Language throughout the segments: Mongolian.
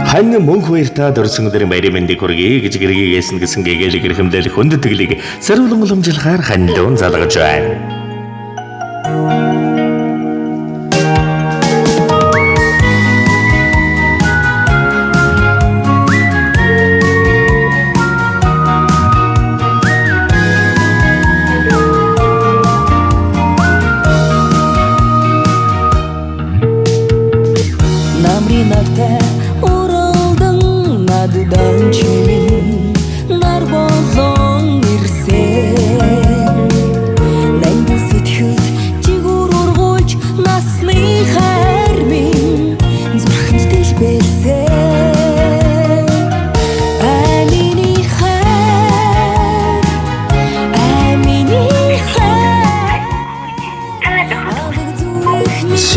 Хань мөнх баяртаа дөрсөн өдрийн баярын мэндийг хүргэе гэж гэргийгээсэн гэсэн гэгээлэг эрхэмлэл хүндэтгэлийг сариулан уламжлахаар ханилуун залгаж байна.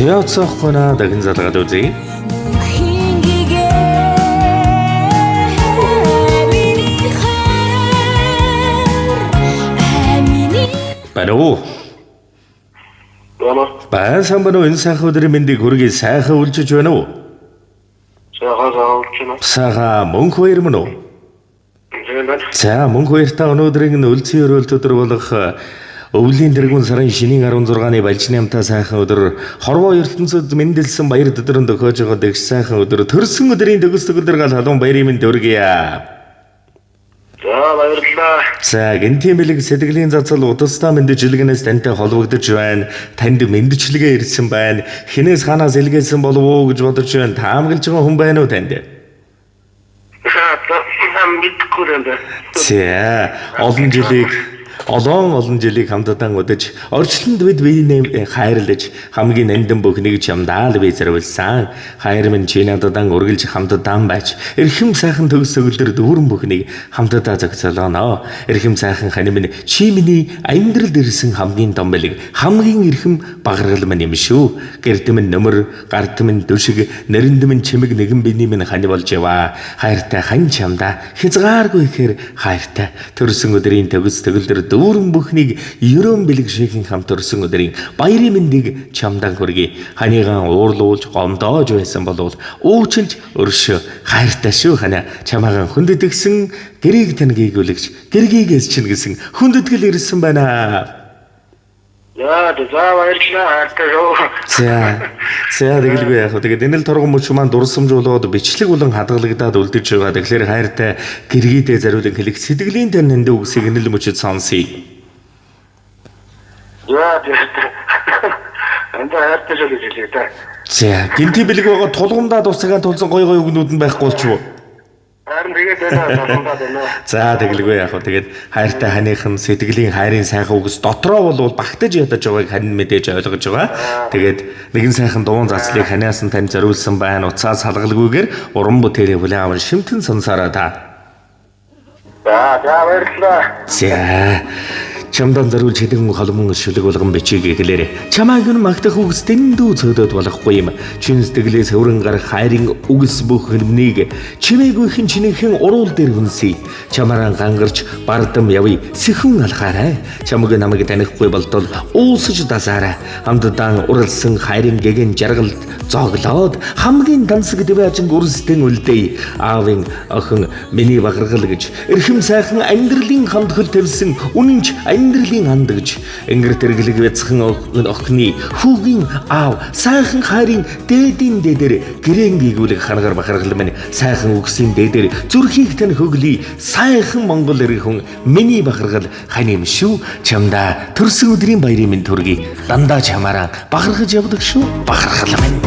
Сяоцохна дахин залгаад үзье. Баруу. Баасан бано энэ сайхан өдрийн мэндийг хүргэе сайхан үлжиж байна уу? Сайхан мөнх баяр мөн үү? За мөнх баяртаа өнөөдрийг нь үлцэн өрөөлт өдөр болох өвлийн дэргүүн сарын шинийн 16-ны балжны амтаа сайхан өдөр хорвоо ертөнцөд мэндэлсэн баяр өдрөнд өгөөж байгаа дэгш сайхан өдөр төрсөн өдрийн төгс төгөлдөр гал халуун баярын мэнд өргөе. За баярлалаа. За гинтийн бэлэг сэтгэлийн зацал удастай мэджилгэнээс тантай холбогдож байна. Танд мэдчилгээ ирсэн байна. Хинээс ханаас илгээсэн болов уу гэж бодож байна. Таамаглаж байгаа хүн байна уу танд? Мэдгүй юм байна. За олон жилийг хамтдаа удаж орчлонд бид биений хайрлаж хамгийн нандин бүхнийг чамдаа л бий зориулсан. Хайр минь чи надад үргэлж хамтдаа байж эрхэм сайхан төгс төгөлдөр дүүрэн бүхнийг хамтдаа зохицолооно. Эрхэм сайхан хань минь чи миний амьдралд ирсэн хамгийн том бэлэг хамгийн эрхэм багаргал минь юм шүү. Гэрд минь нөмөр, гарт минь дүшиг, нэрэнд минь чимэг нэгэн биений минь хань болж яваа. Хайртай хань чамдаа хязгааргүй ихээр хайртай төрсөн өдрийн төгс төгөлдөр дүүрэн бүхнийг ерөн бэлэг шихэн хамт төрсөн өдрийн баярын мэндийг чамдан хүргэе. Ханигаан уурлуулж гомдоож байсан болвол уучлж өршөө хайртай шүү хана чамаагаан хүндэтгсэн гэрийг тань гийгүүлэгч гэргийгээс чинь гэсэн хүндэтгэл ирсэн байна. За баярлалаа. За тэгэлгүй яах вэ? Тэгээд энэ л торгон мөч маань дурсамжуулаад бичлэг болон хадгалагдаад үлдэж байгаа. Тэгэхээр хайртай гэргийдээ зариулан хэлэх сэтгэлийн тань нандин үгсийг энэ л мөчөд сонсъё. Хайртай шүү гэж хэлээ та. За гинти бэлэг байгаа тулгамдаа тусгаан тулсан гой үгнүүд нь байхгүй ч юу? Харин тэгээд байна. За тэгэлгүй яах вэ? Тэгээд хайртай ханыхын сэтгэлийн хайрын сайхан үгс дотроо бол багтаж ядаж байгааг хань мэдээж ойлгож байгаа. Тэгээд нэгэн сайхан дуун зацлыг ханиас нь тань зориулсан байна. Уцаас салгалгүйгээр уран бүтээлээ хүлээн аван шимтэн сонсороо та. За баярлалаа. За чамдан зориулж хэдэн холбон шүлэг болгон бичиг эхлээрэ. Чамааг нь магтах үгс дэндүү цөөдөд болохгүй юм. Чин сэтгэлээс хөрөн гарах хайрын үгс бүх хэмнийг чимээгүйхэн чинийхэн уруул дээр хүнсий. Чамаараа гангарч бардам явъя. Сэхэн алхаарай. Чамаг намайг танихгүй болтол уусаж дасаарай. Хамтдаа уралсан хайрын гэгэн жаргалд зоглоод хамгийн тансаг дэвэжин үрстэн үлдээ. Аавын охин миний багаргал гэж эрхэм сайхан амьдралын хамтгал тавьсан үнэнч амьдралын анд гэж ингэр тэргэлэг бяцхан охины хүүгийн аав сайхан хайрын дээдийн дээдэр гэрээн гийгүүлэг хангаар бахаргал минь сайхан үгсийн дээдэр зүрхийг тань хөглий сайхан монгол эрх хүн миний бахаргал хань юм шүү чамдаа төрсөн өдрийн баярын минь төргий дандаа чамаараа бахаргаж явдаг шүү бахаргал минь.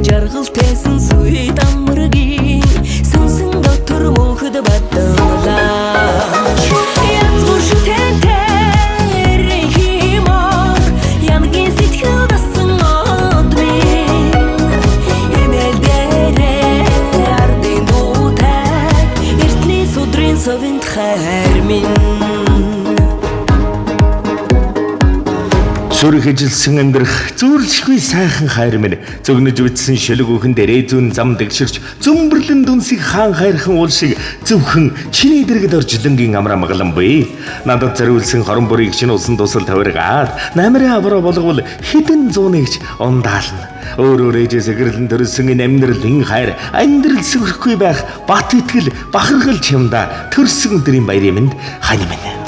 Жаргал их ижилсэн амьдрах зүүрлэшгүй сайхан хайр минь зөгнөж үтсэн шөлөг үхэн дээрээ зүүн зам дэгширч зөмбөрлөн дүнсийг хаан хайрхан уул шиг зөвхөн чиний дэргэд оржлонгийн амраа магалан буй. Надад зориулсан хорон бүрийг шинэ усан тусал тавиргаад намрын авраа болговол хэдэн зуунэгч ундаална. Өөр ээжээс гэрэлэн төрсөн энэ амьдралын хайр амьдрал сүрхгүй байх бат итгэл бахархал чамда төрсөн өдрийн баярын мэнд хань минь.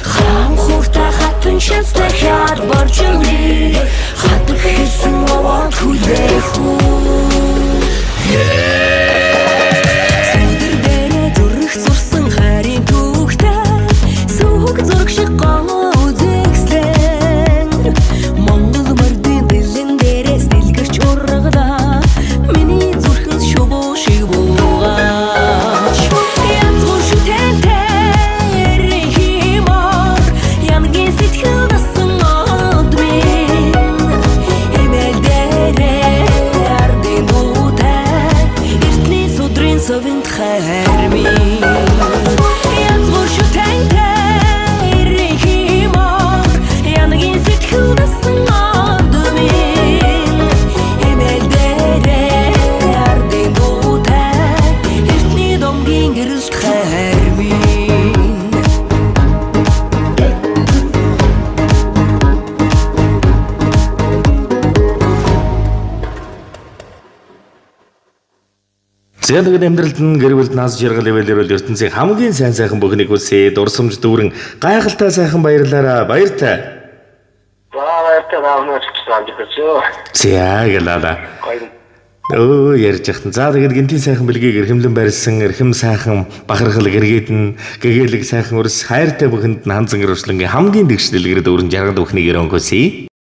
Хаан хурта хатан шэстэй хяд барчилни хатан хийсэн аваад хүлээхүү Сүдэр дээрээ зүрх зурсан хайрын түүхтэй сүг зург шиг үзэкслэн Монгол мордын дэлэн дээрээс дэлгэрч ургадаа миний зүрхэн шубуу шиг буугаач Янзгуур шүтэнтэй Совент хайрми Янзгуур шүтэнтэй рихимор Янагийн сэтгэл дасан одмин Эмэл дээрээ ардын дуутай Эртний домгийн гэрэлт хайрми Зээнэг амьдралд нь гэрвэлд наас жаргал ивэлэр ертөнцийн хамгийн сайн сайхан бүхнийг үсээ дурсамж дүүрэн гайхалтай сайхан баярлаараа баяртай. баяртай наамнаас цаандчихсоо. За гэлээ. Гоё. Ярьж яхтан. За тэгээд гинтийн сайхан бэлгийг эрхэмлэн барьсан эрхэм сайхан бахархал гэргээд нь гэгээлэг сайхан өрс хайртай бүхэнд нанзан гэрвшлэнгийн хамгийн дэгш дэлгэрд өрн жаргал бүхнийг өрөнгөсэй.